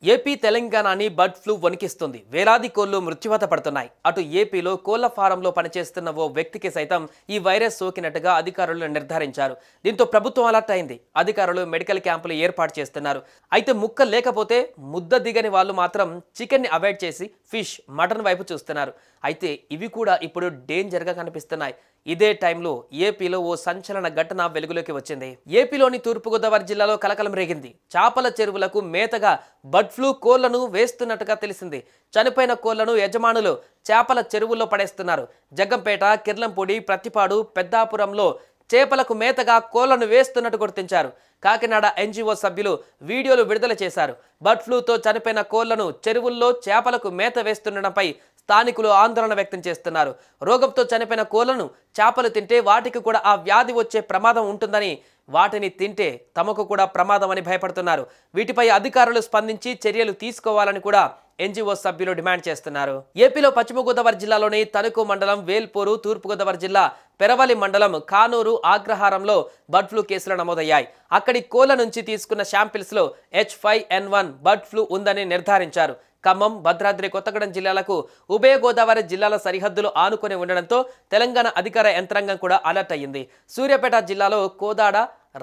AP తెలంగాణని bird flu వణికిస్తుంది. వేలాది కోళ్లు మృత్యువాత పడుతున్నాయి. అటు ఏపీలో కోళ్ల ఫారంలో పనిచేస్తున్న ఓ వ్యక్తికి సైతం ఈ వైరస్ సోకినట్టుగా అధికారులు నిర్ధారించారు. దీంతో ప్రభుత్వం అలర్ట్ అయింది. అధికారులు మెడికల్ క్యాంపులు ఏర్పాటు చేస్తున్నారు. అయితే ముక్క లేకపోతే ముద్ద దిగని వాళ్ళు మాత్రం చికెన్ని అవాయిడ్ చేసి ఫిష్, మటన్ వైపు చూస్తున్నారు. అయితే ఇవి కూడా ఇప్పుడు డేంజర్గా కనిపిస్తున్నాయి. ఇదే టైంలో ఏపీలో ఓ సంచలన ఘటన వెలుగులోకి వచ్చింది. ఏపీలోని తూర్పుగోదావరి జిల్లాలో కలకలం రేగింది. చేపల చెరువులకు మేతగా బర్డ్ ఫ్లూ కోళ్లను వేస్తున్నట్టుగా తెలిసింది. చనిపోయిన కోళ్లను యజమానులు చేపల చెరువుల్లో పడేస్తున్నారు. జగ్గంపేట, కిర్లంపూడి, ప్రతిపాడు, పెద్దాపురంలో చేపలకు మేతగా కోళ్లను వేస్తున్నట్టు గుర్తించారు. కాకినాడ ఎన్జీఓ సభ్యులు వీడియోలు విడుదల చేశారు. బర్డ్ ఫ్లూతో చనిపోయిన కోళ్లను చెరువుల్లో చేపలకు మేత వేస్తుండడంపై స్థానికులు ఆందోళన వ్యక్తం చేస్తున్నారు. రోగంతో చనిపోయిన కోళ్లను చేపలు తింటే వాటికి కూడా ఆ వ్యాధి వచ్చే ప్రమాదం ఉంటుందని, వాటిని తింటే తమకు కూడా ప్రమాదం అని భయపడుతున్నారు. వీటిపై అధికారులు స్పందించి చర్యలు తీసుకోవాలని కూడా ఎన్జీఓ సభ్యులు డిమాండ్ చేస్తున్నారు. ఏపీలో పశ్చిమ గోదావరి జిల్లాలోని తణుకు మండలం వేల్పూరు, తూర్పుగోదావరి జిల్లా పెరవలి మండలం కానూరు, ఆగ్రహారంలో బర్డ్ ఫ్లూ కేసులు నమోదయ్యాయి. అక్కడి కోళ్ల నుంచి తీసుకున్న శాంపిల్స్ లో H5N1 బర్డ్ ఫ్లూ ఉందని నిర్ధారించారు. ఖమ్మం, భద్రాద్రి కొత్తగూడెం జిల్లాలకు ఉభయ గోదావరి జిల్లాల సరిహద్దులు ఆనుకొని ఉండడంతో తెలంగాణ అధికార యంత్రాంగం కూడా అలర్ట్ అయ్యింది. సూర్యాపేట జిల్లాలో కోదాడ,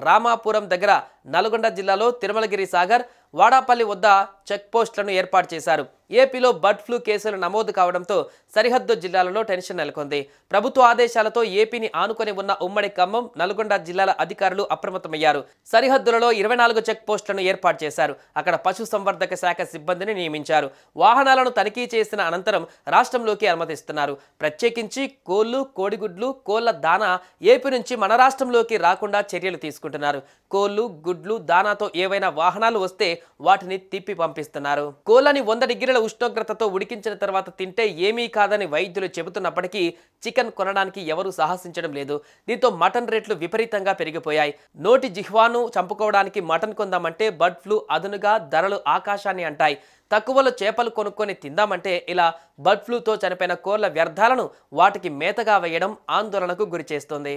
రామాపురం దగ్గర, నల్గొండ జిల్లాలో తిరుమలగిరి సాగర్, వాడాపల్లి వద్ద చెక్ పోస్టులను ఏర్పాటు చేశారు. ఏపీలో బర్డ్ ఫ్లూ కేసులు నమోదు కావడంతో సరిహద్దు జిల్లాలలో టెన్షన్ నెలకొంది. ప్రభుత్వ ఆదేశాలతో ఏపీని ఆనుకొని ఉన్న ఉమ్మడి ఖమ్మం, నల్గొండ జిల్లాల అధికారులు అప్రమత్తమయ్యారు. సరిహద్దులలో 24 చెక్ పోస్టులను ఏర్పాటు చేశారు. అక్కడ పశుసంవర్ధక శాఖ సిబ్బందిని నియమించారు. వాహనాలను తనిఖీ చేసిన అనంతరం రాష్ట్రంలోకి అనుమతిస్తున్నారు. ప్రత్యేకించి కోళ్లు, కోడిగుడ్లు, కోళ్ల దానా ఏపీ నుంచి మన రాష్ట్రంలోకి రాకుండా చర్యలు తీసుకుంటున్నారు. కోళ్లు, గుడ్లు, దానాతో ఏవైనా వాహనాలు వస్తే వాటిని తిప్పి పంపిస్తున్నారు. కోళ్లని 100 డిగ్రీల ఉష్ణోగ్రతతో ఉడికించిన తర్వాత తింటే ఏమీ కాదని వైద్యులు చెబుతున్నప్పటికీ చికెన్ కొనడానికి ఎవరూ సాహసించడం లేదు. దీంతో మటన్ రేట్లు విపరీతంగా పెరిగిపోయాయి. నోటి జిహ్వాను చంపుకోవడానికి మటన్ కొందామంటే బర్డ్ ఫ్లూ అదునుగా ధరలు ఆకాశాన్ని అంటాయి. తక్కువలో చేపలు కొనుక్కొని తిందామంటే ఇలా బర్డ్ ఫ్లూతో చనిపోయిన కోళ్ల వ్యర్థాలను వాటికి మేతగా వేయడం ఆందోళనకు గురి చేస్తోంది.